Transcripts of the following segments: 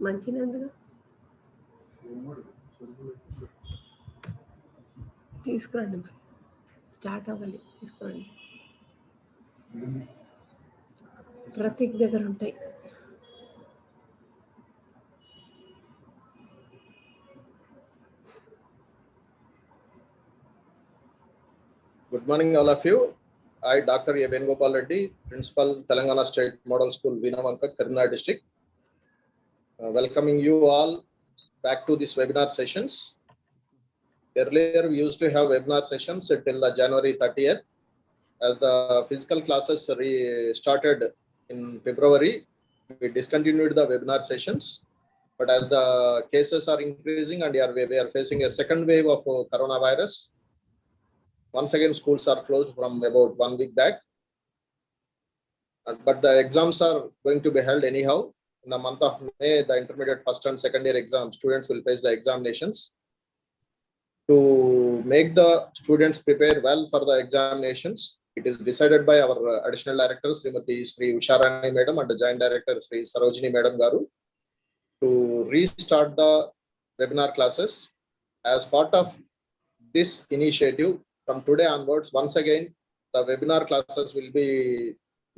మంచినందుగా తీసుకురండి, మరి స్టార్ట్ అవ్వాలి. తీసుకురండి, ప్రతీక్ దగ్గర ఉంటాయి. Good morning, all of you. I, Dr. A. Venugopal Reddy, Principal, Telangana State Model School, Vinavanka, Karnataka District. Welcoming you all back to this webinar sessions. Earlier, we used to have webinar sessions till the January 30th. As the physical classes restarted in February, we discontinued the webinar sessions. But as the cases are increasing and we are facing a second wave of coronavirus, once again, schools are closed from about 1 week back. But the exams are going to be held anyhow. In the month of May, the intermediate first and second year exam, students will face the examinations. To make the students prepare well for the examinations, it is decided by our additional directors, Srimati Sri Usharani Madam and the Joint Director Sri Sarojini Madam Garu, to restart the webinar classes. As part of this initiative, from today onwards, once again, the webinar classes will be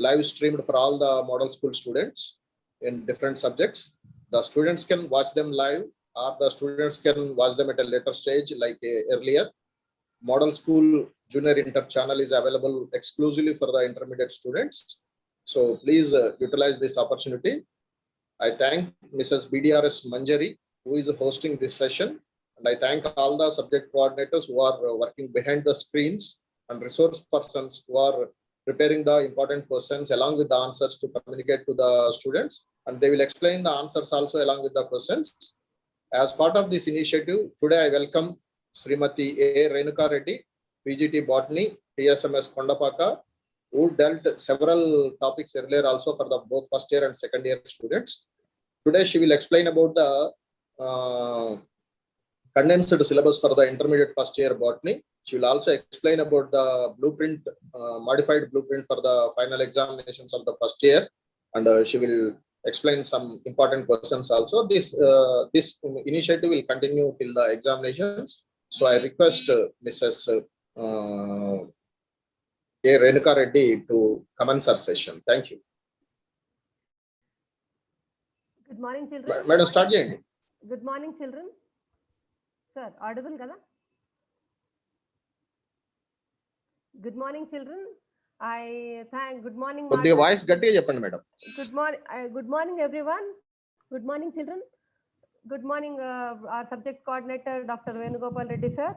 live streamed for all the model school students in different subjects. The students can watch them live, or the students can watch them at a later stage like earlier. Model School Junior Inter channel is available exclusively for the intermediate students. So please utilize this opportunity. I thank Mrs. BDRS Manjari, who is hosting this session. And I thank all the subject coordinators who are working behind the screens and resource persons who are preparing the important questions along with the answers to communicate to the students. And they will explain the answers also along with the questions. As part of this initiative, today I welcome Srimati A. Renuka Reddy, PGT Botany, TSMS Kondapaka, who dealt several topics earlier also for the both first year and second year students. Today she will explain about the condensed syllabus for the intermediate first year botany. She will also explain about the blueprint, modified blueprint for the final examinations of the first year, and she will explain some important questions also. This initiative will continue till the examinations. So I request Mrs. A. Renuka Reddy to commence our session. Thank you. Good morning, children. Madam, start cheyandi. Good morning, children. Sir, audible kada? Good morning, children. Good morning, కొద్దిగా voice గట్టిగా చెప్పండి madam. Good morning, everyone. Good morning, children. Good morning, our subject coordinator, Dr. Venugopal Reddy sir.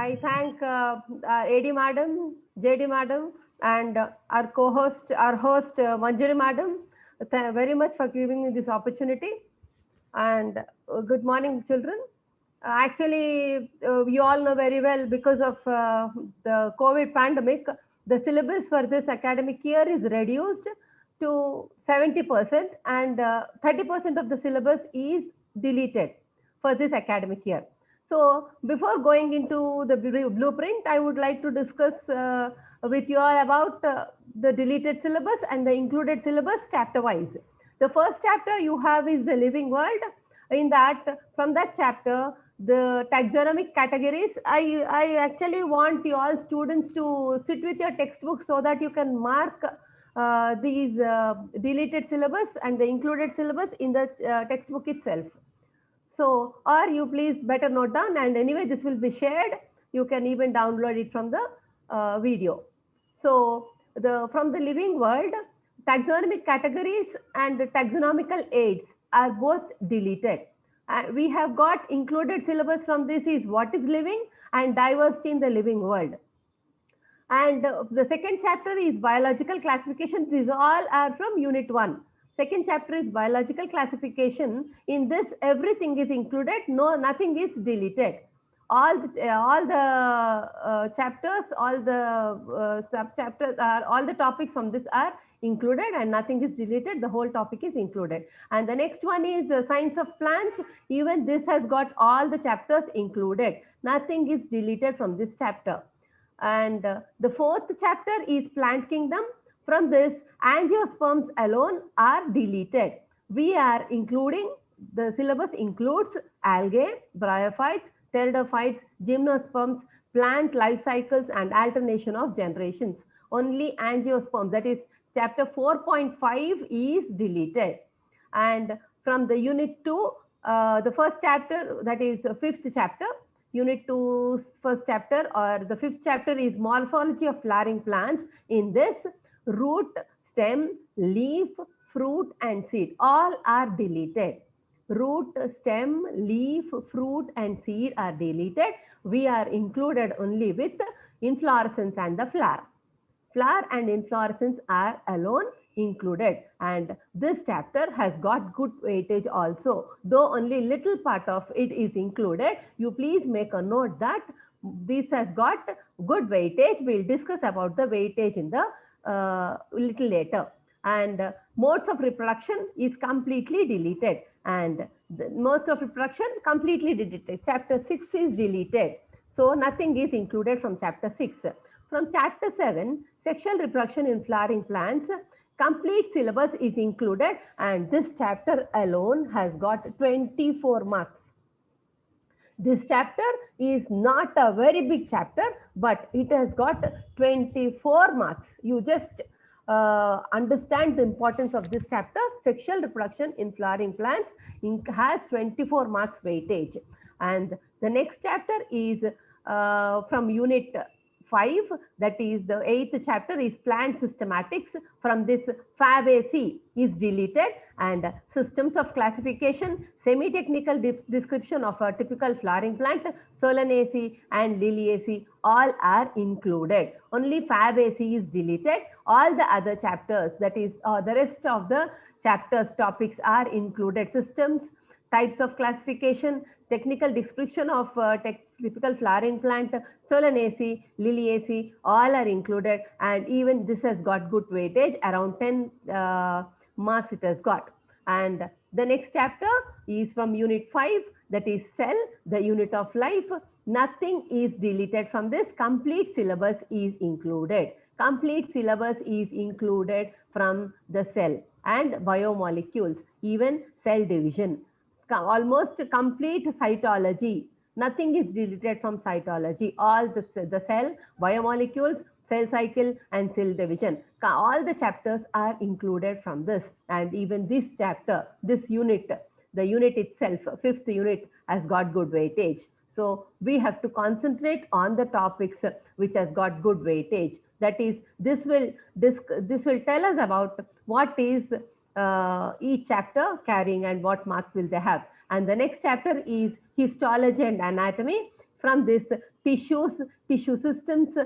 I thank AD madam, JD madam, and our co-host, our host Manjari madam, very much for giving me this opportunity. And good morning, children. Actually, you all know very well, because of the COVID pandemic, the syllabus for this academic year is reduced to 70%, and 30% of the syllabus is deleted for this academic year. So before going into the blueprint, I would like to discuss with you all about the deleted syllabus and the included syllabus chapter wise. The first chapter you have is the living world. In that, from that chapter, the taxonomic categories, I actually want you all students to sit with your textbook so that you can mark these deleted syllabus and the included syllabus in the textbook itself. So, or you please better note down, and anyway this will be shared. You can even download it from the video. So from the living world, taxonomic categories and taxonomical aids are both deleted. We have got included syllabus from this is what is living and diversity in the living world. And the second chapter is biological classification. These all are from unit 1. Second chapter is biological classification. In this, everything is included. No, nothing is deleted. All the chapters, all the sub chapters are, all the topics from this are included, and nothing is deleted. The whole topic is included. And the next one is science of plants. Even this has got all the chapters included. Nothing is deleted from this chapter. And the fourth chapter is plant kingdom. From this, Angiosperms alone are deleted. We are including, the syllabus includes algae, bryophytes, pteridophytes, gymnosperms, plant life cycles and alternation of generations. Only angiosperms, that is chapter 4.5 is deleted. And from the unit 2, the first chapter, that is the fifth chapter, unit 2 first chapter or the fifth chapter is morphology of flowering plants. In this, root, stem, leaf, fruit and seed all are deleted. Root, stem, leaf, fruit and seed are deleted. We are included only with inflorescence and the flower. Flower and inflorescence are alone included, and this chapter has got good weightage also. Though only little part of it is included, you please make a note that this has got good weightage. We'll discuss about the weightage in the little later. And modes of reproduction is completely deleted, and the modes of reproduction completely deleted. Chapter 6 is deleted, so nothing is included from chapter 6. From chapter 7, sexual reproduction in flowering plants, complete syllabus is included, and this chapter alone has got 24 marks. This chapter is not a very big chapter, but it has got 24 marks. You just understand the importance of this chapter. Sexual reproduction in flowering plants has 24 marks weightage. And the next chapter is from unit 5, that is the 8th chapter, is plant systematics. From this, Fabaceae is deleted, and systems of classification, semi-technical description of a typical flowering plant, Solanaceae and Liliaceae all are included. Only Fabaceae is deleted. All the other chapters, that is the rest of the chapters topics are included. Systems, types of classification, technical description of typical flowering plant, Solanaceae, Liliaceae, all are included, and even this has got good weightage, around 10 marks it has got. And the next chapter is from unit 5, that is cell, the unit of life. Nothing is deleted from this. Complete syllabus is included. Complete syllabus is included from the cell and biomolecules, even cell division. Almost complete cytology. Nothing is deleted from cytology. All the cell, biomolecules, cell cycle and cell division. All the chapters are included from this. And even this chapter, this unit, the unit itself, 5th unit, has got good weightage. So we have to concentrate on the topics which has got good weightage. That is, this will tell us about what is each chapter carrying and what marks will they have. And the next chapter is histology and anatomy. From this, tissues, tissue systems,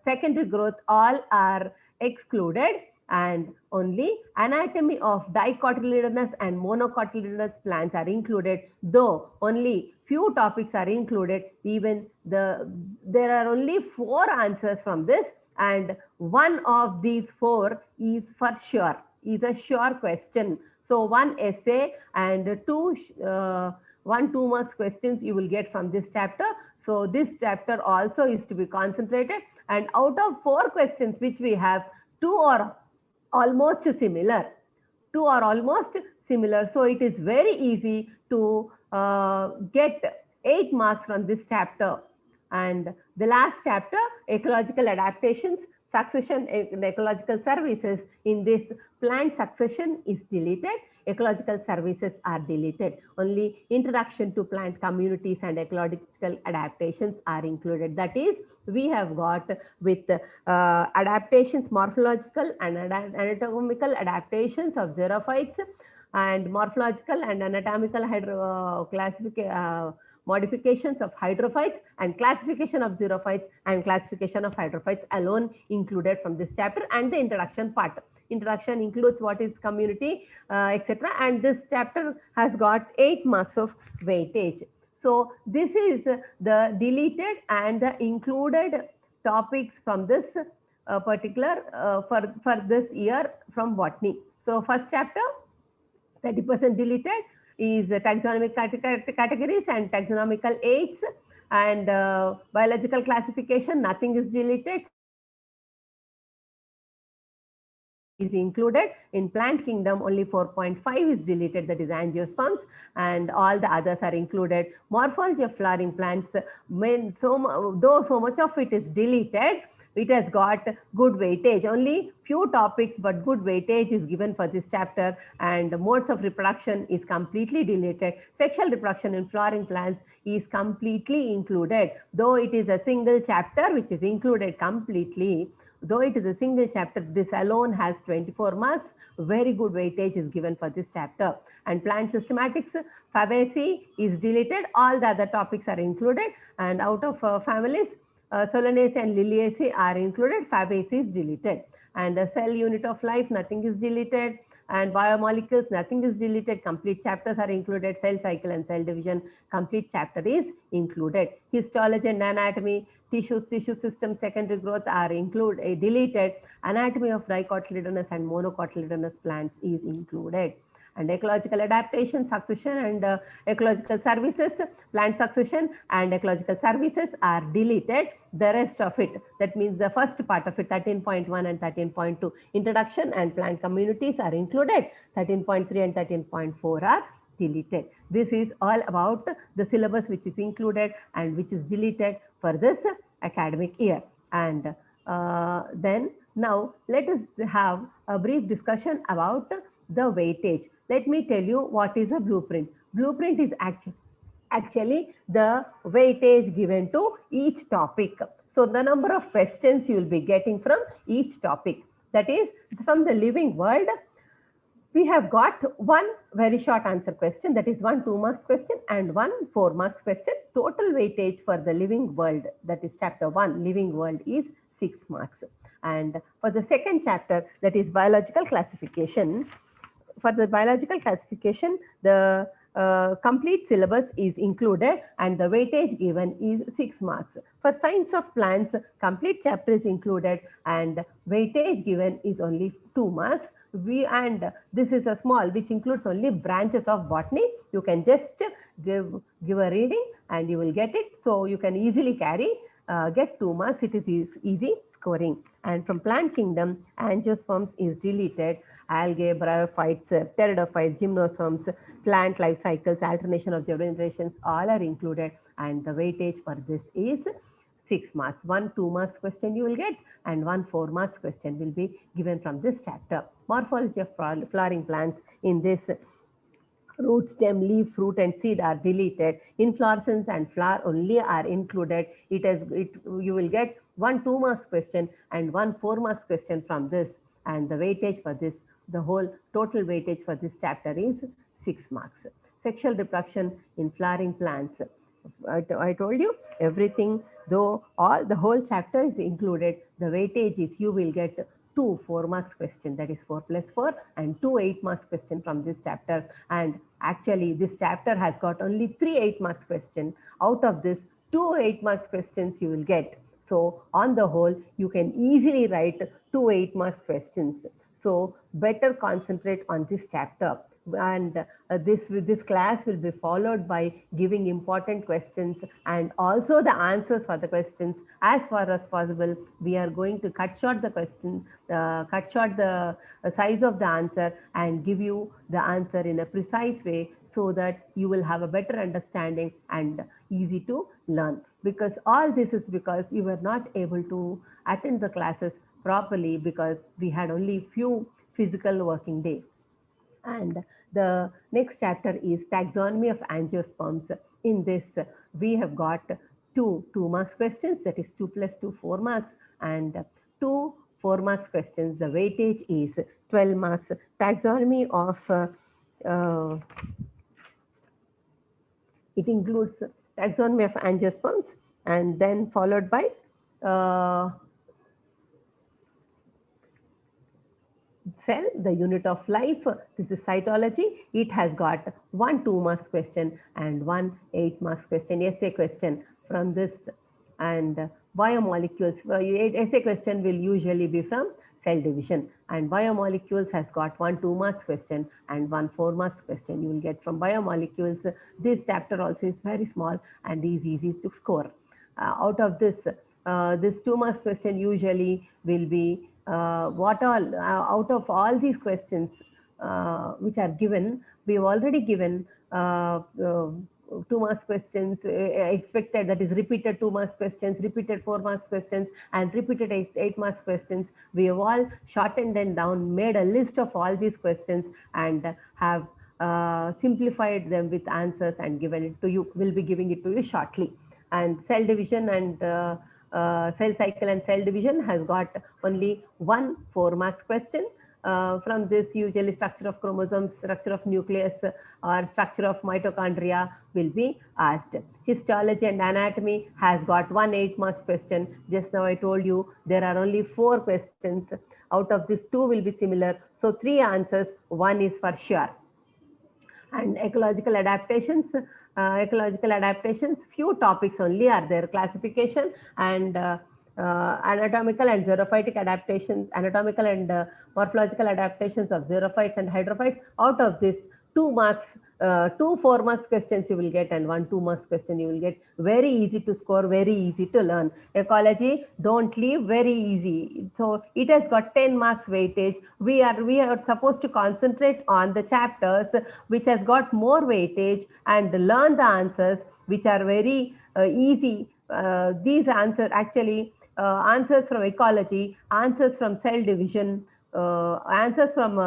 secondary growth, all are excluded, and only anatomy of dicotyledonous and monocotyledonous plants are included, though only few topics are included. Even there are only 4 answers from this, and one of these 4 is for sure, is a sure question. So 1 essay and 1 2 marks questions you will get from this chapter. So this chapter also is to be concentrated, and out of 4 questions which we have, 2 are almost similar. 2 are almost similar. So it is very easy to get 8 marks from this chapter. And the last chapter, ecological adaptations, succession and ecological services. In this, plant succession is deleted. Ecological services are deleted. Only introduction to plant communities and ecological adaptations are included. That is, we have got with adaptations, morphological and anatomical adaptations of xerophytes, and morphological and anatomical modifications of hydrophytes, and classification of xerophytes and classification of hydrophytes alone included from this chapter, and the introduction part. Introduction includes what is community, etc. And this chapter has got 8 marks of weightage. So this is the deleted and the included topics from this particular for this year from botany. So first chapter, 30% deleted, is taxonomic categories and taxonomical aids, and biological classification, nothing is deleted. is included. In plant kingdom, only 4.5 is deleted, that is angiosperms, and all the others are included. Morphology of flowering plants, though so much of it is deleted, it has got good weightage. Only few topics, but good weightage is given for this chapter. And modes of reproduction is completely deleted. Sexual reproduction in flowering plants is completely included. Though it is a single chapter which is included completely, though it is a single chapter, this alone has 24 marks. Very good weightage is given for this chapter. And plant systematics, Fabaceae is deleted. All the other topics are included. And out of families, Solanaceae and Liliaceae are included. Fabaceae is deleted. And the cell unit of life, nothing is deleted. And biomolecules, nothing is deleted. Complete chapters are included. Cell cycle and cell division, complete chapter is included. Histology and anatomy, tissue system, secondary growth are deleted. Anatomy of dicotyledonous and monocotyledonous plants is included. And ecological adaptation, succession and ecological services, plant succession and ecological services are deleted. The rest of it, that means the first part of it, 13.1 and 13.2, introduction and plant communities are included. 13.3 and 13.4 are deleted. This is all about the syllabus which is included and which is deleted for this academic year. And then now let us have a brief discussion about the weightage. Let me tell you what is a blueprint. Blueprint is actually the weightage given to each topic. So the number of questions you will be getting from each topic. That is, from the living world, we have got one very short answer question, that is one 2 marks question and one 4 marks question. Total weightage for the living world, that is chapter 1, living world, is 6 marks. And for the second chapter, that is biological classification, for the biological classification, the complete syllabus is included and the weightage given is 6 marks. For science of plants, complete chapter is included and weightage given is only 2 marks. And this is a small, which includes only branches of botany. You can just give a reading and you will get it. So you can easily get 2 marks. It is easy scoring. And from plant kingdom, angiosperms is deleted. Algae, bryophytes, pteridophytes, gymnosperms, plant life cycles, alternation of generations, all are included. And the weightage for this is 6 marks. One 2 marks question you will get and one 4 marks question will be given from this chapter. Morphology of flowering plants, in this root, stem, leaf, fruit and seed are deleted. Inflorescence and flower only are included. You will get one 2 marks question and one 4 marks question from this. And the weightage for this, the whole total weightage for this chapter is 6 marks. Sexual reproduction in flowering plants. I told you everything, though the whole chapter is included, the weightage is you will get 2 4 marks question, that is 4 plus 4, and 2 8 marks question from this chapter. And actually this chapter has got only 3 8 marks question. Out of this, 2 8 marks questions you will get. So on the whole, you can easily write 2 8 marks questions. So better concentrate on this chapter. And this class will be followed by giving important questions and also the answers for the questions. As far as possible, we are going to cut short the question, cut short the size of the answer and give you the answer in a precise way so that you will have a better understanding and easy to learn. Because all this is because you were not able to attend the classes properly because we had only few physical working days. And the next chapter is taxonomy of angiosperms. In this, we have got 2 2 marks questions, that is 2 plus 2 4 marks, and 2 4 marks questions. The weightage is 12 marks. Taxonomy of it includes taxonomy of angiosperms and then followed by cell, the unit of life. This is cytology. It has got 1 2 marks question and 1 8 marks question, essay question from this. And biomolecules, essay question will usually be from cell division, and biomolecules has got 1 2 marks question and 1 4 marks question you will get from biomolecules. This chapter also is very small and is easy to score. Out of this, this 2 marks question usually will be what all out of all these questions which are given, we've already given 2 marks questions expected, that is repeated 2 marks questions, repeated 4 marks questions, and repeated 8 marks questions. We have all shortened them down, made a list of all these questions, and have simplified them with answers and given it to you. We'll be giving it to you shortly. And cell division and cell cycle and cell division has got only one 4 marks question. From this, usually structure of chromosomes, structure of nucleus, or structure of mitochondria will be asked. Histology and anatomy has got one 8 marks question. Just now I told you there are only 4 questions. Out of this, 2 will be similar. So 3 answers, 1 is for sure. And ecological adaptations, few topics only are there: classification and anatomical and xerophytic adaptations, anatomical and morphological adaptations of xerophytes and hydrophytes. Out of this, 2 marks, 2 4 marks questions you will get, and 1 2 marks question you will get. Very easy to score, very easy to learn. Ecology, don't leave, very easy. So it has got 10 marks weightage. We are supposed to concentrate on the chapters which has got more weightage and learn the answers which are very easy. These answers actually, answers from ecology, answers from cell division, answers from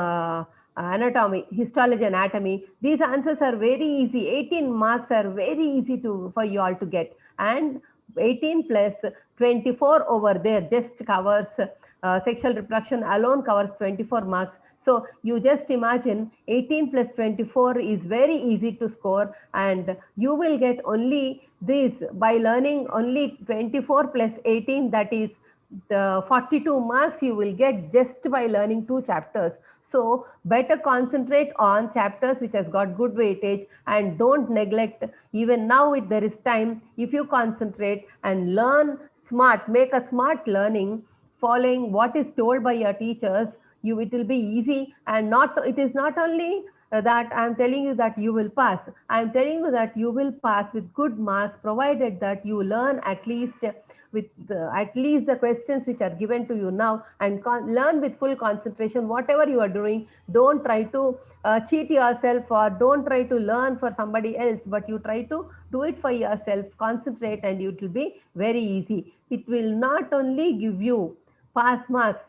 anatomy, histology, anatomy. These answers are very easy. 18 marks are very easy for you all to get. And 18 plus 24 over there just covers sexual reproduction alone covers 24 marks. So you just imagine 18 plus 24 is very easy to score, and you will get only this by learning only 24 plus 18, that is the 42 marks you will get just by learning 2 chapters. So better concentrate on chapters which has got good weightage, and don't neglect. Even now if there is time, if you concentrate and learn smart, make a smart learning, following what is told by your teachers, it will be easy. And it is not only that I am telling you that you will pass. I am telling you that you will pass with good marks, provided that you learn at least the questions which are given to you now, and learn with full concentration. Whatever you are doing, don't try to cheat yourself, or don't try to learn for somebody else, but you try to do it for yourself. Concentrate, and it will be very easy. It will not only give you pass marks,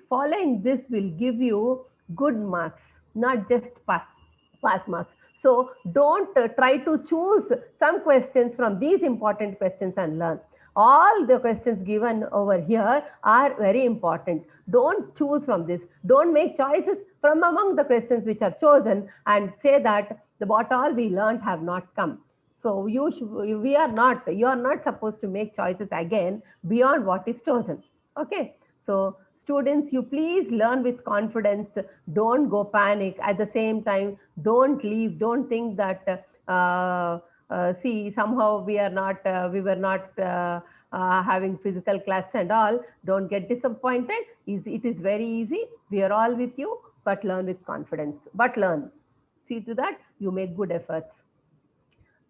following this will give you good marks, not just pass marks. So don't try to choose some questions from these important questions and learn. All the questions given over here are very important. Don't choose from this. Don't make choices from among the questions which are chosen and say that what all we learned have not come. So you are not supposed to make choices again beyond what is chosen. Okay. So students, you please learn with confidence. Don't go panic. At the same time, don't leave. Don't think that see, somehow we were not having physical class and all. Don't get disappointed. It is very easy. We are all with you, but learn with confidence. But learn. See to that you make good efforts.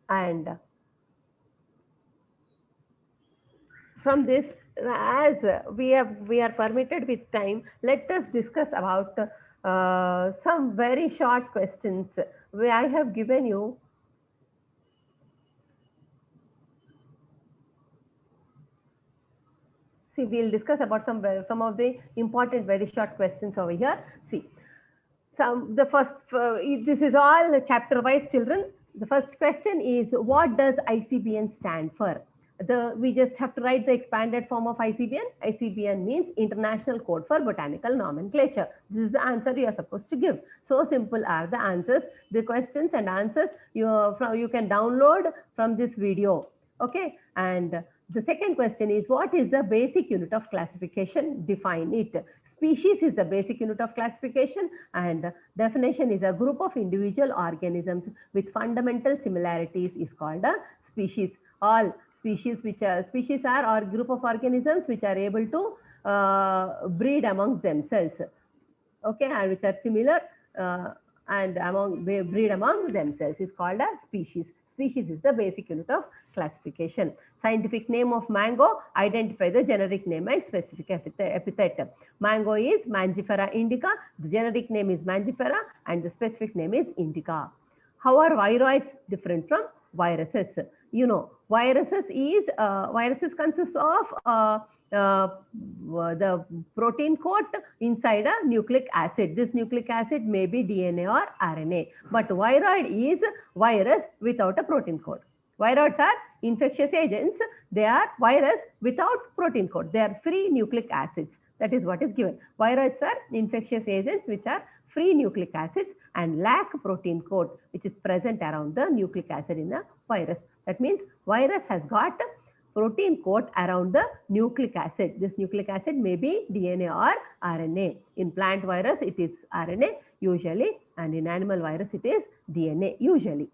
And from this, as we are permitted with time, let us discuss about some very short questions where I have given you. See, we'll discuss about some of the important very short questions over here. See, this is all chapter wise, children. The first question is, what does ICBN stand for? We just have to write the expanded form of ICBN. ICBN means International Code for Botanical Nomenclature. This is the answer you are supposed to give. So simple are the answers. The questions and answers you can download from this video. Okay. And the second question is, what is the basic unit of classification? Define it. Species is the basic unit of classification, and definition is a group of individual organisms with fundamental similarities is called a species. All species are group of organisms which are able to breed among themselves. Okay, and which are similar and breed among themselves is called a species. Species is the basic unit of classification. Scientific name of mango, identify the generic name and specific epithet. Mango is Mangifera indica, the generic name is Mangifera and the specific name is indica. How are viroids different from viruses? You know, viruses consist of the protein coat inside a nucleic acid. This nucleic acid may be DNA or RNA, but viroid is virus without a protein coat. Viroids are infectious agents. They are virus without protein coat. They are free nucleic acids. That is what is given. Viroids are infectious agents which are free nucleic acids and lack protein coat, which is present around the nucleic acid in the virus. That means virus has got protein coat around the nucleic acid. This nucleic acid may be DNA or RNA. In plant virus, it is RNA usually, and in animal virus, it is DNA usually.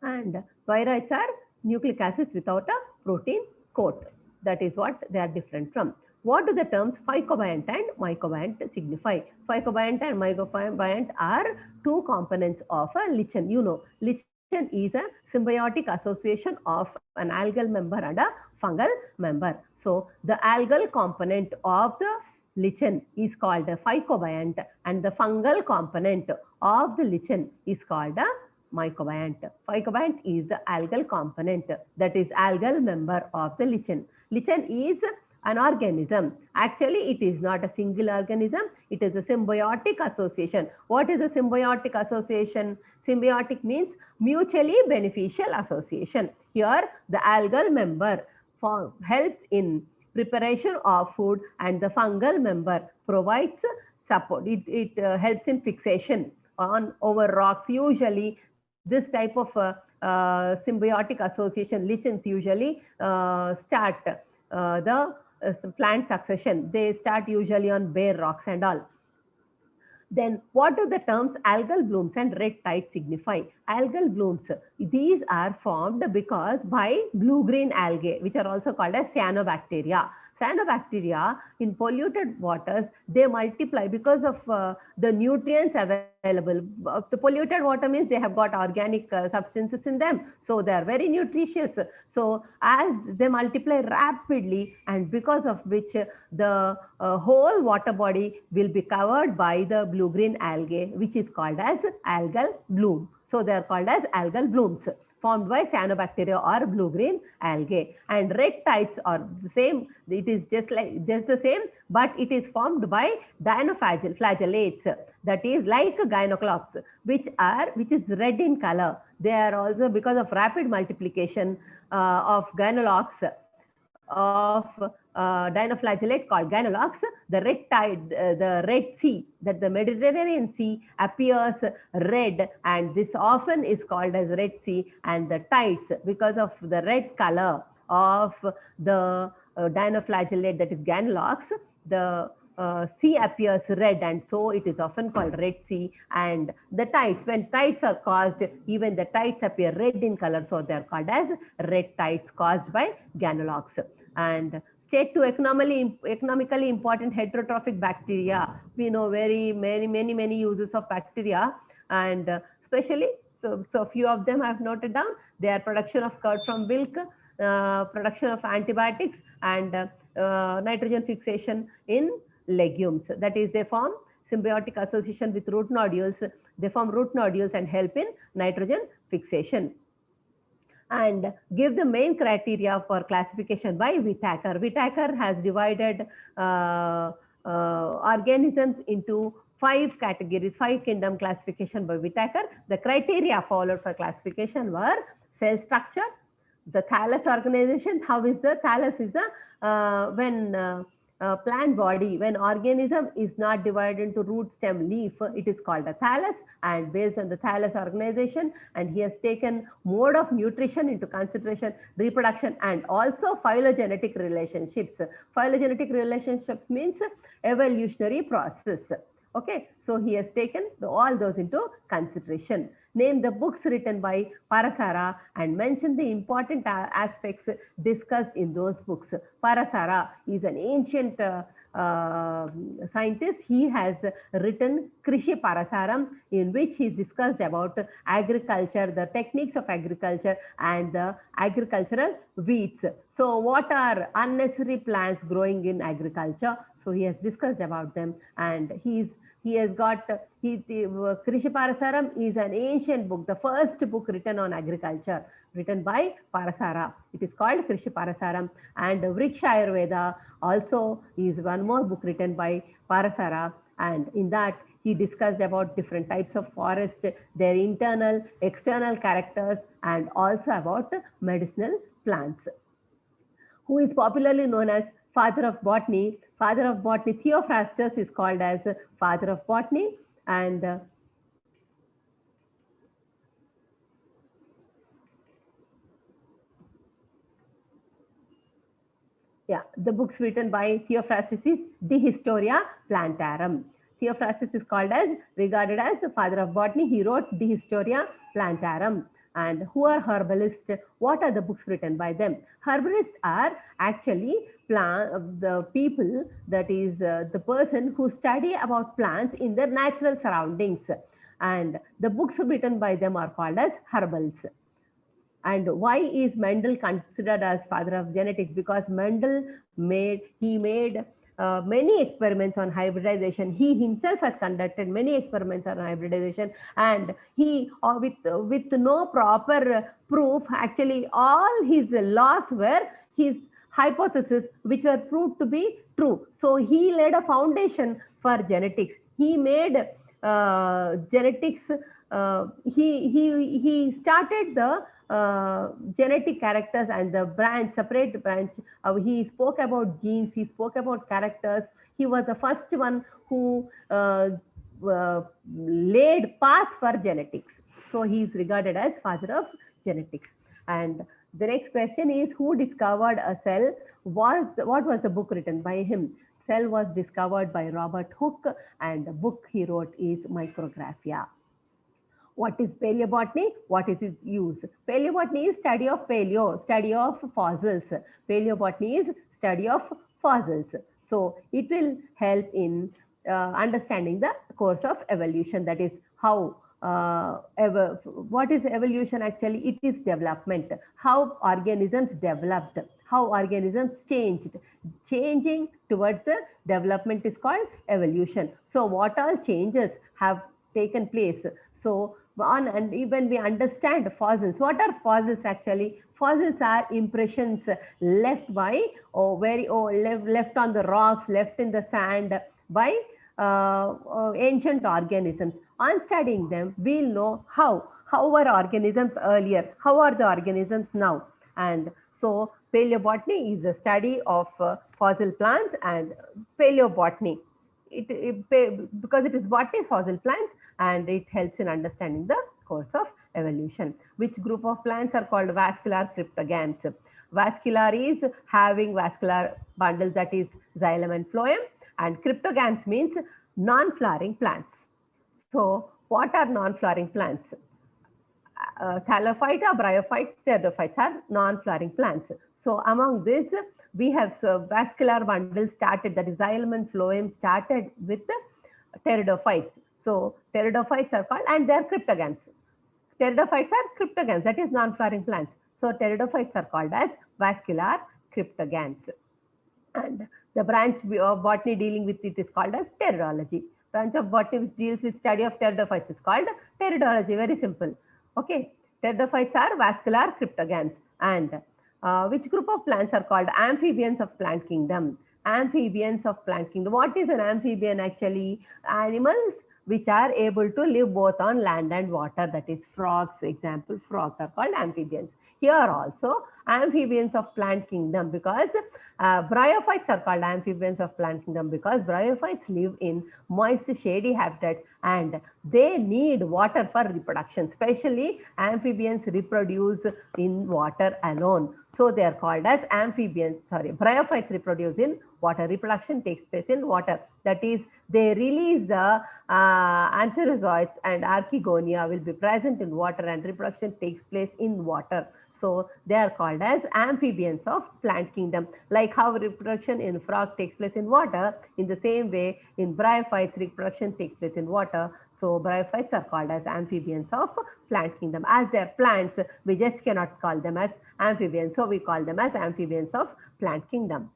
And viroids are nucleic acids without a protein coat. That is what they are different from. What do the terms phycobiont and mycobiont signify? Phycobiont and mycobiont are two components of a lichen. You know, lichen is a symbiotic association of an algal member and a fungal member. So the algal component of the lichen is called a phycobiont and the fungal component of the lichen is called a mycobiont. Phycobiont is the algal component, that is algal member of the lichen. Lichen is an organism. Actually, it is not a single organism. It is a symbiotic association. What is a symbiotic association? Symbiotic means mutually beneficial association. Here, the algal member helps in preparation of food and the fungal member provides support. It helps in fixation over rocks. Usually, this type of symbiotic association, lichens usually start the plant succession. They start usually on bare rocks and all. Then what do the terms algal blooms and red tide signify? Algal blooms, these are formed because by blue-green algae, which are also called as cyanobacteria. Cyanobacteria in polluted waters, they multiply because of the nutrients available. The polluted water means they have got organic substances in them. So they are very nutritious. So as they multiply rapidly, and because of which the whole water body will be covered by the blue-green algae, which is called as algal bloom. So they are called as algal blooms, formed by cyanobacteria or blue-green algae. And red tides are the same. It is just the same, but it is formed by dinoflagellates, that is like gynocops, which is red in color. They are also, because of rapid multiplication of gynolochs, of dinoflagellate called gynolochs, the red tide, the Red Sea, that the Mediterranean Sea appears red, and this often is called as Red Sea. And the tides, because of the red color of the dinoflagellate, that is gynolochs, the sea appears red, and so it is often called Red Sea. And the tides, when tides are caused, even the tides appear red in color, so they are called as red tides caused by gynolochs. And state to economically important heterotrophic bacteria. We know many uses of bacteria, and especially so few of them I have noted down. They are production of curd from milk, production of antibiotics, and nitrogen fixation in legumes. That is, they form symbiotic association with root nodules. They form root nodules and help in nitrogen fixation. And give the main criteria for classification by Whitaker. Whitaker has divided organisms into 5 categories, 5 kingdom classification by Whitaker. The criteria followed for classification were cell structure, the thallus organization. How is the thallus? Is the when plant body, when organism is not divided into root, stem, leaf, it is called a thallus. And based on the thallus organization, and he has taken mode of nutrition into consideration, reproduction, and also phylogenetic relationships. Phylogenetic relationships means evolutionary process. Okay, so he has taken all those into consideration. Name the books written by Parasara and mention the important aspects discussed in those books. Parasara is an ancient scientist. He has written Krishi Parasaram, in which he discussed about agriculture, the techniques of agriculture and the agricultural weeds. So what are unnecessary plants growing in agriculture? So he has discussed about them, and Krishi Parasaram is an ancient book, the first book written on agriculture, written by Parasara. It is called Krishi Parasaram. And Vriksha Ayurveda also is one more book written by Parasara. And in that, he discussed about different types of forest, their internal, external characters, and also about medicinal plants. Who is popularly known as father of botany? Father of botany, Theophrastus is called as father of botany. And the books written by Theophrastus is De Historia Plantarum. Theophrastus is regarded as the father of botany. He wrote De Historia Plantarum. And who are herbalists? What are the books written by them? Herbalists are actually the people, that is the person who study about plants in their natural surroundings. And the books written by them are called as herbals. And why is Mendel considered as father of genetics? Because Mendel made many experiments on hybridization. He himself has conducted many experiments on hybridization, and he, with no proper proof, actually all his laws were his hypothesis, which were proved to be true. So he laid a foundation for genetics. He made genetics. He started the genetic characters and the separate branch. He spoke about genes, he spoke about characters. He was the first one who laid path for genetics. So he is regarded as father of genetics. And the next question is, who discovered a cell? What was the book written by him? Cell was discovered by Robert Hooke, and the book he wrote is Micrographia. What is paleobotany? What is its use? Paleobotany is study of fossils. Paleobotany is study of fossils. So it will help in understanding the course of evolution. That is how what is evolution actually? It is development. How organisms developed, how organisms changed. Changing towards the development is called evolution. So what all changes have taken place? So and even we understand fossils. What are fossils actually? Fossils are impressions left by left on the rocks, left in the sand by ancient organisms. On studying them, we'll know how were organisms earlier, how are the organisms now. And so paleobotany is a study of fossil plants, and paleobotany, because it is botany, fossil plants, and it helps in understanding the course of evolution. Which group of plants are called vascular cryptogams? Vascular is having vascular bundles, that is xylem and phloem, and cryptogams means non-flowering plants. So what are non-flowering plants? Thallophyta, bryophytes, pteridophytes are non-flowering plants. So among this, we have vascular bundles started, that is xylem and phloem started with pteridophytes. So pteridophytes are called, and they are cryptogams. Pteridophytes are cryptogams, that is non-flowering plants. So pteridophytes are called as vascular cryptogams. And the branch of botany dealing with it is called as pteridology. Branch of botany which deals with study of pteridophytes is called pteridology. Very simple. Okay, pteridophytes are vascular cryptogams. And which group of plants are called amphibians of plant kingdom? Amphibians of plant kingdom. What is an amphibian actually? Animals which are able to live both on land and water, that is frogs. Example, frogs are called amphibians. Here also amphibians of plant kingdom, because bryophytes are called amphibians of plant kingdom because bryophytes live in moist shady habitats and they need water for reproduction. Especially amphibians reproduce in water alone. So they are called as amphibians, bryophytes reproduce in water. Reproduction takes place in water. That is, they release the antherozoites and archegonia will be present in water, and reproduction takes place in water. So they are called as amphibians of plant kingdom. Like how reproduction in frog takes place in water, in the same way in bryophytes reproduction takes place in water. So bryophytes are called as amphibians of plant kingdom. As they are plants, we just cannot call them as amphibians. So we call them as amphibians of plant kingdom.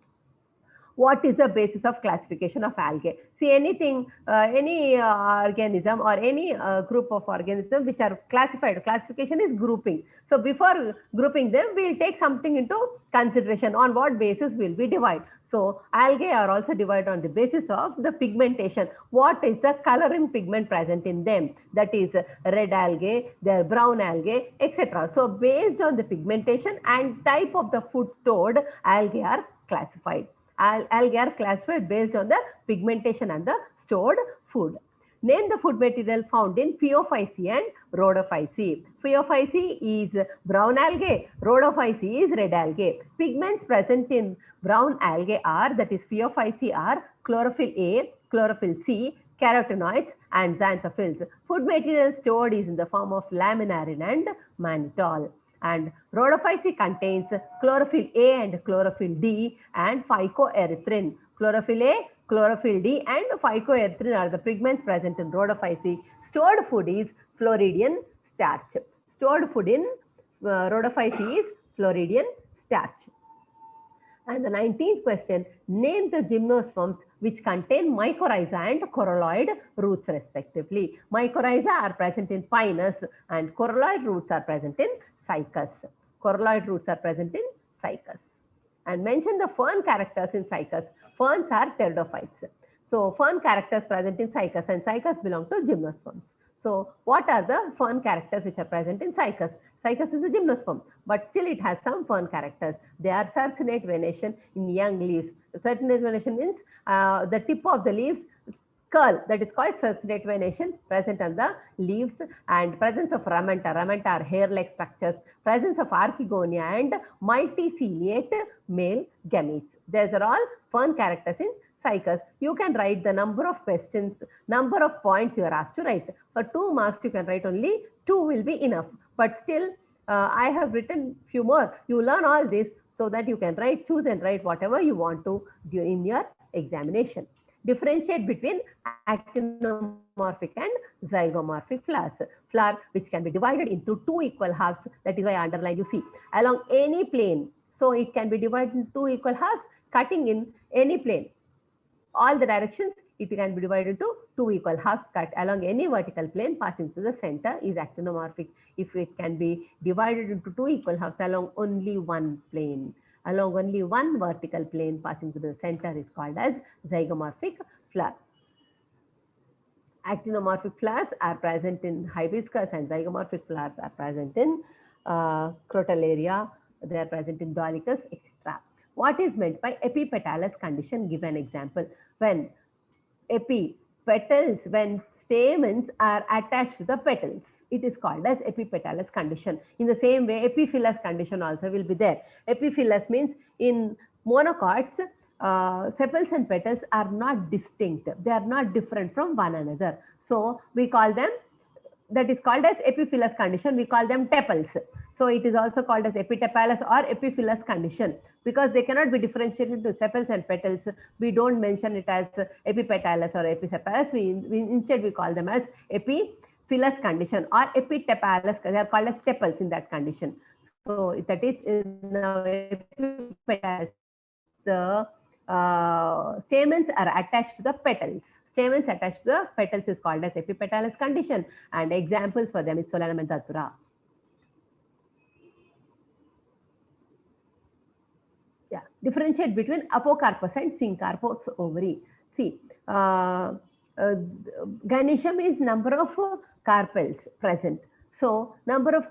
What is the basis of classification of algae? See, anything, any organism or any group of organisms which are classified, classification is grouping. So before grouping them, we'll take something into consideration. On what basis will we divide? So algae are also divided on the basis of the pigmentation. What is the coloring pigment present in them? That is red algae, their brown algae, etc. So based on the pigmentation and type of the food stored, algae are classified. Algae are classified based on the pigmentation and the stored food. Name the food material found in Phaeophyceae and Rhodophyceae. Phaeophyceae is brown algae, Rhodophyceae is red algae. Pigments present in brown algae are, that is Phaeophyceae are chlorophyll A, chlorophyll C, carotenoids and xanthophylls. Food material stored is in the form of laminarin and mannitol. And Rhodophyceae contains chlorophyll A and chlorophyll D and phycoerythrin. Chlorophyll A, chlorophyll D and phycoerythrin are the pigments present in Rhodophyceae. Stored food is Floridian starch. Stored food in Rhodophyceae is Floridian starch. And the 19th question, name the gymnosperms which contain mycorrhiza and coralloid roots respectively. Mycorrhiza are present in Pinus and coralloid roots are present in Cycas. Coralloid roots are present in Cycas. And mention the fern characters in Cycas. Ferns are pteridophytes. So fern characters present in Cycas, and Cycas belong to gymnosperms. So what are the fern characters which are present in Cycas? Cycas is a gymnosperm, but still it has some fern characters. They are circinate venation in young leaves. Circinate venation means the tip of the leaves curl, that is called circinate venation, present on the leaves, and presence of ramenta. Ramenta are hair-like structures. Presence of archegonia and multiciliate male gametes. These are all fern characters in Cycas. You can write the number of questions, number of points you are asked to write. For 2 marks, you can write only 2 will be enough. But still, I have written few more. You learn all this so that you can write, choose and write whatever you want to do in your examination. Differentiate between actinomorphic and zygomorphic flowers. Flower which can be divided into 2 equal halves. That is why I underline, you see, along any plane. So it can be divided into 2 equal halves, cutting in any plane. All the directions, it can be divided into 2 equal halves cut along any vertical plane passing through the center is actinomorphic. If it can be divided into 2 equal halves along only one plane, along only one vertical plane passing through the center is called as zygomorphic flower. Actinomorphic flowers are present in hibiscus and zygomorphic flowers are present in Crotalaria, they are present in Dolichos, etc. What is meant by epipetalous condition? Give an example. When petals, when stamens are attached to the petals, it is called as epipetalous condition. In the same way, epiphyllous condition also will be there. Epiphyllous means in monocots, sepals and petals are not distinct. They are not different from one another. So we call them, that is called as epiphyllous condition. We call them tepals. So it is also called as epitepalous or epiphyllous condition because they cannot be differentiated into sepals and petals. We don't mention it as epipetalous or episepalous. Instead we call them as epiphyllous condition or epitepalous. They are called as tepals in that condition. So that is in epipetals, the stamens are attached to the petals. Stamens attached to the petals is called as epipetalous condition, and examples for them is Solanum and Datura. Yeah, differentiate between apocarpous and syncarpous ovary. See, gynoecium is number of carpels present. So number of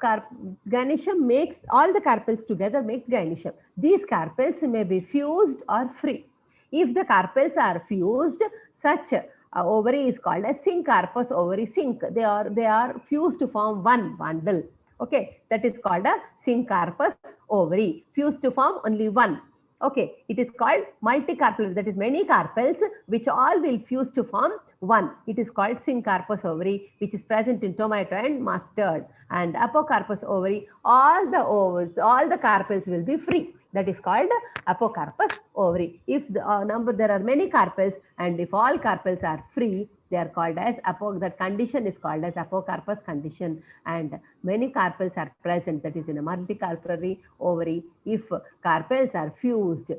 gynoecium makes all the carpels together makes gynoecium. These carpels may be fused or free. If the carpels are fused, such ovary is called as syncarpous ovary. They are fused to form one bundle. Okay, that is called a syncarpous ovary. Fused to form only one. Okay, it is called multicarpal, that is many carpels which all will fuse to form one. It is called syncarpous ovary, which is present in tomato and mustard. And apocarpous ovary, all the ovaries, all the carpels will be free. That is called apocarpous ovary. If there are many carpels and if all carpels are free, they are called as that condition is called as apocarpous condition. And many carpels are present, that is in a multicarpellary ovary. If carpels are fused,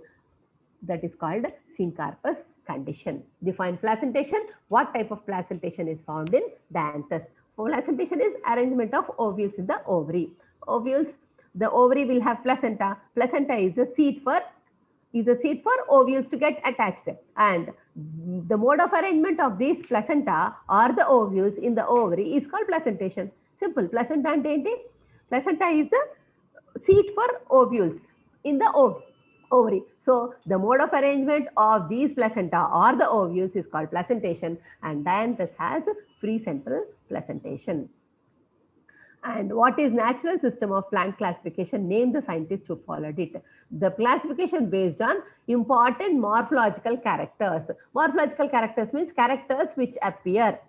that is called syncarpous condition. Define placentation. What type of placentation is found in Dianthus? Placentation is arrangement of ovules in the ovary. Ovules, the ovary will have placenta. Placenta is a seat for ovules to get attached, and the mode of arrangement of these placenta or the ovules in the ovary is called placentation. Simple. Placenta ante enti? Placenta is the seat for ovules in the ovary. So the mode of arrangement of these placenta or the ovules is called placentation, and Dianthus has free central placentation. And what is natural system of plant classification? Name the scientist who followed it. The classification based on important morphological characters. Morphological characters means characters which appear,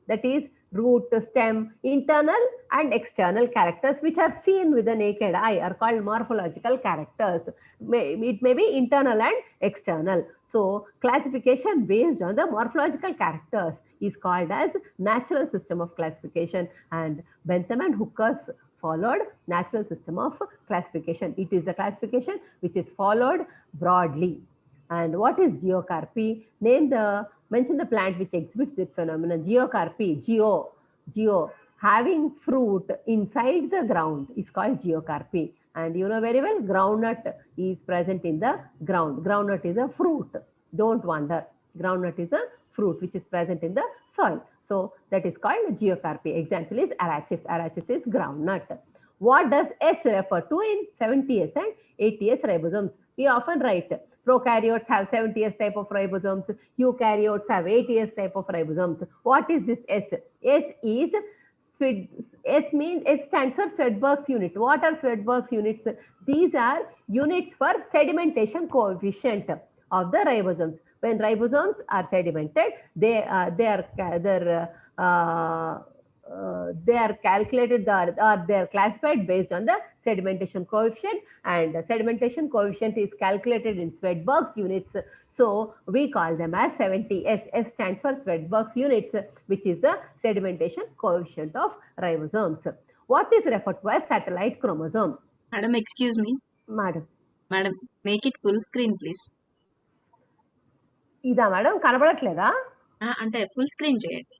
that is root, stem, internal and external characters which are seen with the naked eye are called morphological characters. It may be internal and external. So classification based on the morphological characters is called as natural system of classification, and Bentham and Hooker's followed natural system of classification. It is the classification which is followed broadly. And what is geocarpy? Mention the plant which exhibits this phenomenon. Geocarpy, geo, having fruit inside the ground is called geocarpy. And you know very well, groundnut is present in the ground. Groundnut is a fruit. Don't wonder. Groundnut is a fruit which is present in the soil. So that is called geocarpy. Example is Arachis. Arachis is groundnut. What does S refer to in 70S and 80S ribosomes? We often write prokaryotes have 70S type of ribosomes, eukaryotes have 80S type of ribosomes. What is this S? S stands for Swedberg's unit. What are Swedberg's units? These are units for sedimentation coefficient of the ribosomes. When ribosomes are sedimented, they are calculated or they are classified based on the sedimentation coefficient, and the sedimentation coefficient is calculated in Swedberg's units. So we call them as 70S. S stands for Swedberg's units, which is the sedimentation coefficient of ribosomes. What is referred to as satellite chromosome? Madam, excuse me. Madam, make it full screen, please. ఇదా madam కనబడట్లేదా? అంటే full screen చేయండి.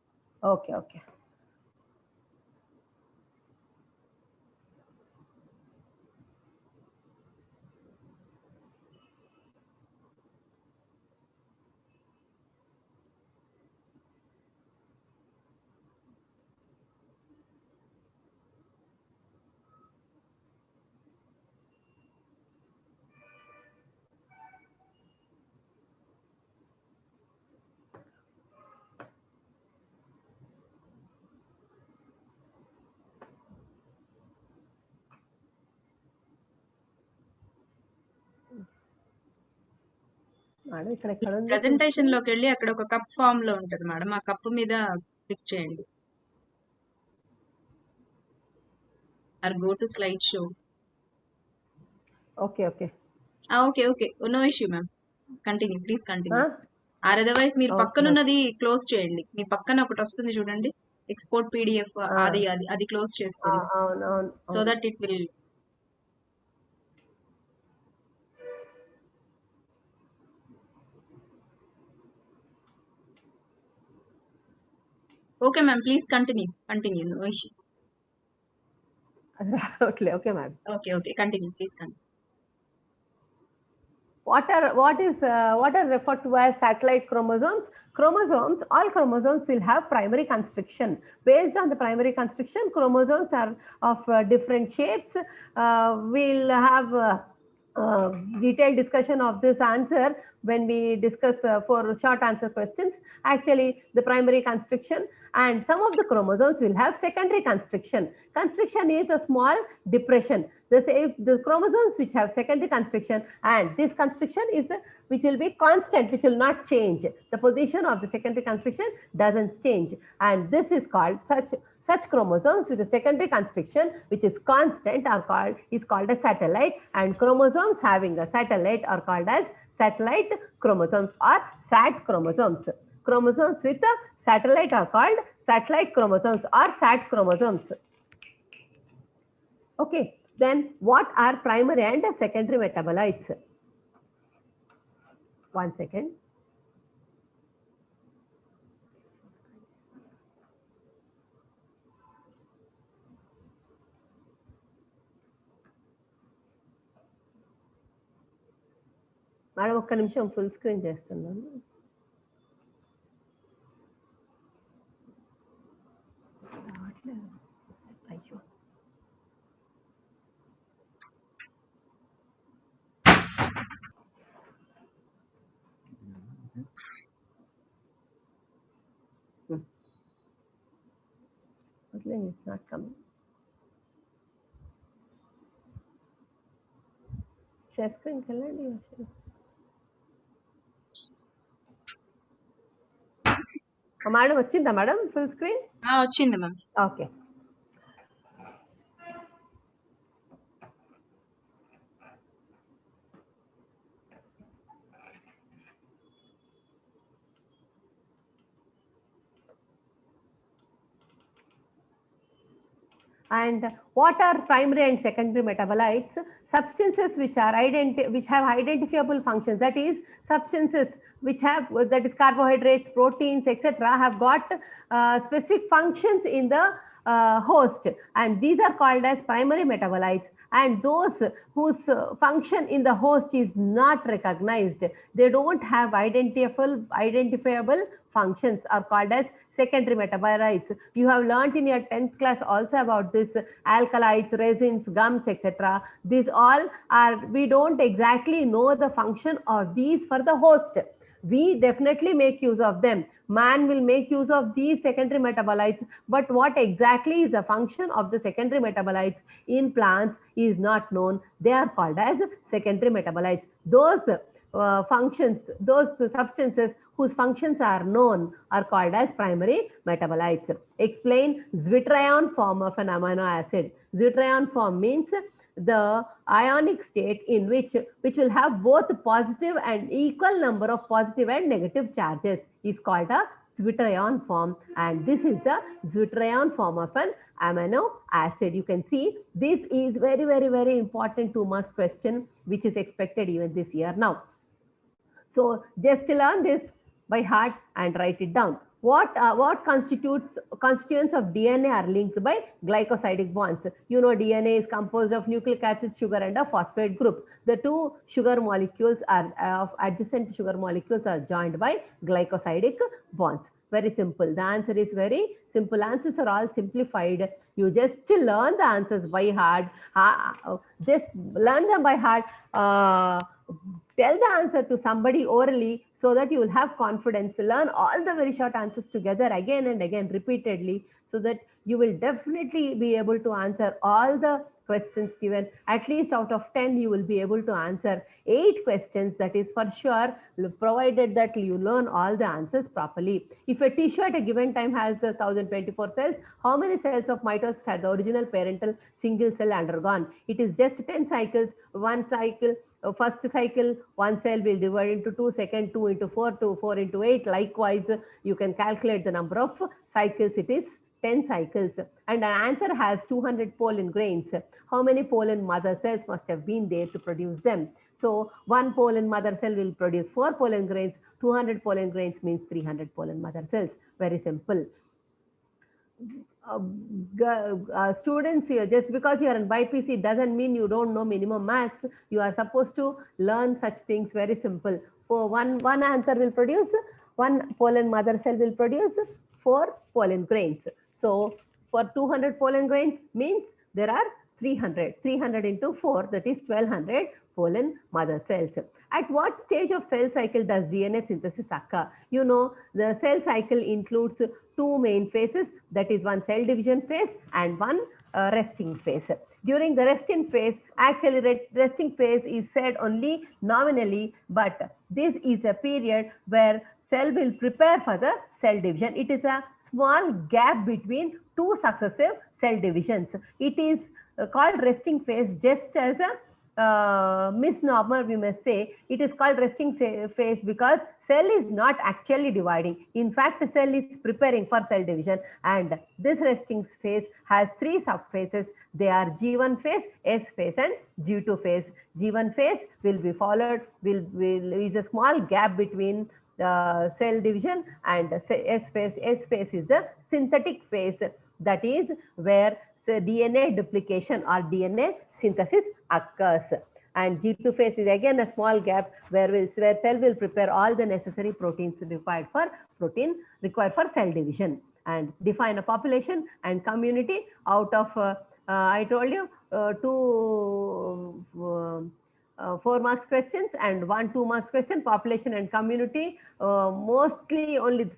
Okay. Presentation లోకి వెళ్ళి అక్కడ ఒక cup form లో ఉంటది madam, ఆ కప్ మీద క్లిక్ చేయండి. Or go to slide show. Okay. No issue ma'am, continue, please continue. Or otherwise మీరు పక్కనున్నది క్లోజ్ చేయండి. మీ పక్కన ఒకటి వస్తుంది చూడండి, ఎక్స్పోర్ట్ పీడిఎఫ్, అది క్లోజ్ చేసుకోండి. So that it will. Okay, ma'am. Please continue. No issue. Okay, ma'am. Okay. Continue. Please continue. What are referred to as satellite chromosomes? All chromosomes will have primary constriction. Based on the primary constriction, chromosomes are of different shapes. Will have detailed discussion of this answer when we discuss for short answer questions. Actually, the primary constriction and some of the chromosomes will have secondary constriction. Constriction is a small depression. The chromosomes which have secondary constriction, and this constriction is which will be constant, which will not change. The position of the secondary constriction doesn't change, and this is called such chromosomes with a secondary constriction which is constant is called a satellite, and chromosomes having a satellite are called as satellite chromosomes or SAT chromosomes. Chromosomes with a satellite are called satellite chromosomes or SAT chromosomes. Okay, then what are primary and secondary metabolites? One second. Madam ఒక్క నిమిషం full screen చేస్తున్నాను. అయ్యో it's not coming. Share screen వెళ్ళండి. Madam వచ్చిందా madam full screen? వచ్చింది ma'am. Okay. And what are primary and secondary metabolites? Substances which are which have identifiable functions, that is substances which have, that is carbohydrates, proteins, etc., have got specific functions in the host, and these are called as primary metabolites. And those whose function in the host is not recognized, they don't have identifiable functions, are called as secondary metabolites. You have learnt in your 10th class also about this alkalides, resins, gums, etc. These all are, we don't exactly know the function of these for the host. We definitely make use of them. Man will make use of these secondary metabolites, but what exactly is the function of the secondary metabolites in plants is not known. They are called as secondary metabolites. Those functions, those substances whose functions are known are called as primary metabolites. Explain zwitterion form of an amino acid. Zwitterion form means the ionic state in which will have both positive and equal number of positive and negative charges is called a zwitterion form, and this is the zwitterion form of an amino acid. You can see this is very, very, very important 2 marks question which is expected even this year now. So just learn this by heart and write it down. What constituents of DNA are linked by glycosidic bonds? You know, DNA is composed of nucleic acid, sugar, and a phosphate group. The two sugar molecules are adjacent sugar molecules are joined by glycosidic bonds. Very simple. The answer is very simple. Answers are all simplified. You just learn the answers by heart. Just learn them by heart. Tell the answer to somebody orally so that you will have confidence. Learn all the very short answers together again and again repeatedly so that you will definitely be able to answer all the questions given. At least out of 10, you will be able to answer 8 questions. That is for sure, provided that you learn all the answers properly. If a tissue at a given time has 1024 cells, how many cells of mitosis had the original parental single cell undergone? It is just 10 cycles. One cycle, first cycle, one cell will divide into 2, second 2 into 4, 2, 4 into 8. Likewise, you can calculate the number of cycles. It is 10 cycles, and an answer has 200 pollen grains. How many pollen mother cells must have been there to produce them? So one pollen mother cell will produce 4 pollen grains. 200 pollen grains means 300 pollen mother cells. Very simple. Students here, just because you are in BPC doesn't mean you don't know minimum maths. You are supposed to learn such things. Very simple. For one answer will produce, one pollen mother cell will produce 4 pollen grains. So for 200 pollen grains means there are 300. 300 into 4, that is 1200 pollen mother cells. At what stage of cell cycle does DNA synthesis occur? You know, the cell cycle includes two main phases, that is one cell division phase and one resting phase. During the resting phase, actually resting phase is said only nominally, but this is a period where cell will prepare for the cell division. It is a small gap between two successive cell divisions. It is called resting phase just as a misnomer, we must say. It is called resting phase because cell is not actually dividing. In fact, the cell is preparing for cell division, and this resting phase has three subphases. They are G1 phase, S phase and G2 phase. G1 phase will be followed, is a small gap between cell division, and S phase. S phase is the synthetic phase, that is where the DNA duplication or DNA synthesis occurs. And G2 phase is again a small gap where cell will prepare all the necessary proteins required for cell division. And define a population and community out of I told you 4 marks questions and 1 2 marks question. Population and community, mostly only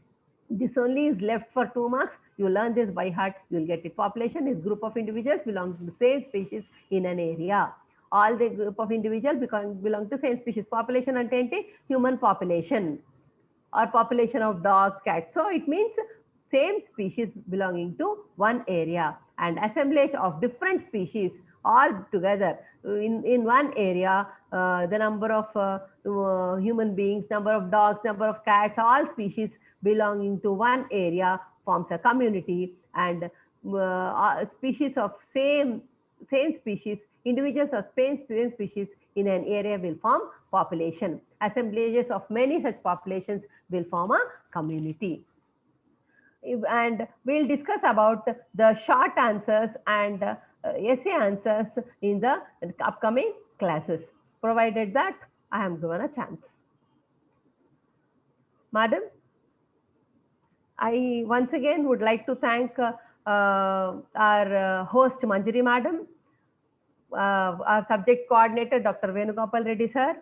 this only is left for 2 marks. You learn this by heart, you will get it. Population is group of individuals belonging to the same species in an area. All the group of individuals belong to same species. Population ante enti? Human population or population of dogs, cats. So it means same species belonging to one area, and assemblage of different species all together in one area. The number of human beings, number of dogs, number of cats, all species belonging to one area forms a community, and species of same species, individuals of same species in an area will form population. Assemblages of many such populations will form a community. And we'll discuss about the short answers and essay answers in the upcoming classes, provided that I am given a chance. Madam, I once again would like to thank our host Manjari Madam, our subject coordinator Dr. Venugopal Reddy sir,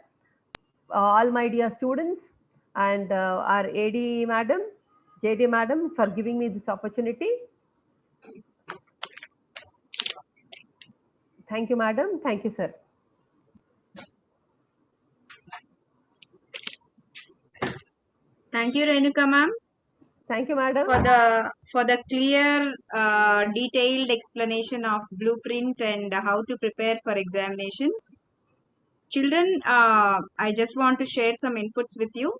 all my dear students, and our AD Madam, JD Madam, for giving me this opportunity. Thank you, Madam. Thank you, sir. Thank you, Renuka ma'am. Thank you, Madam. For the clear, detailed explanation of blueprint and how to prepare for examinations. Children, I just want to share some inputs with you.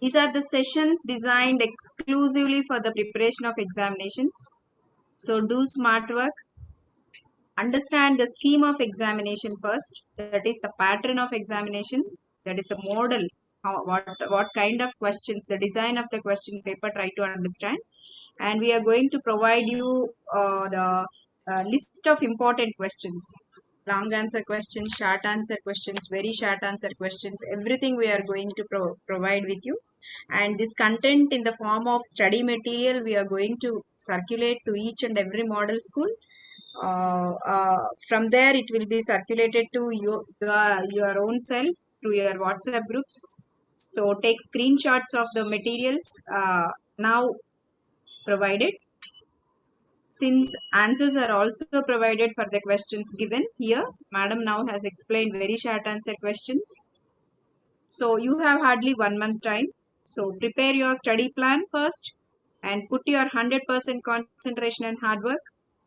These are the sessions designed exclusively for the preparation of examinations. So do smart work. Understand the scheme of examination first. That is the pattern of examination. That is the model. What kind of questions, the design of the question paper, try to understand. And we are going to provide you the list of important questions. Long answer questions, short answer questions, very short answer questions, everything we are going to provide with you. And this content in the form of study material we are going to circulate to each and every model school. From there it will be circulated to your own self, to your WhatsApp groups. So take screenshots of the materials now provided. Since answers are also provided for the questions given here, Madam now has explained very short answer questions. So you have hardly 1 month time. So prepare your study plan first and put your 100% concentration and hard work.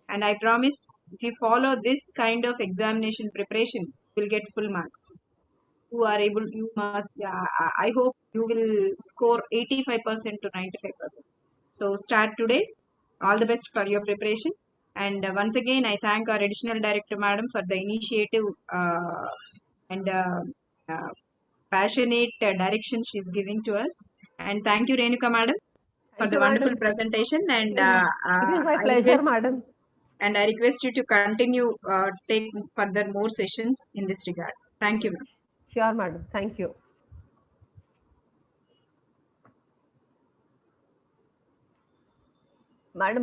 And I promise, if you follow this kind of examination preparation, you will get full marks. I hope you will score 85% to 95%. So start today. All the best for your preparation. And once again, I thank our additional director, Madam, for the initiative and passionate direction she is giving to us. And thank you, Renuka Madam, for the wonderful presentation. And it is my pleasure, Madam. And I request you to continue take further more sessions in this regard. Thank you, ma'am. Sure, Madam. Thank you. Madam.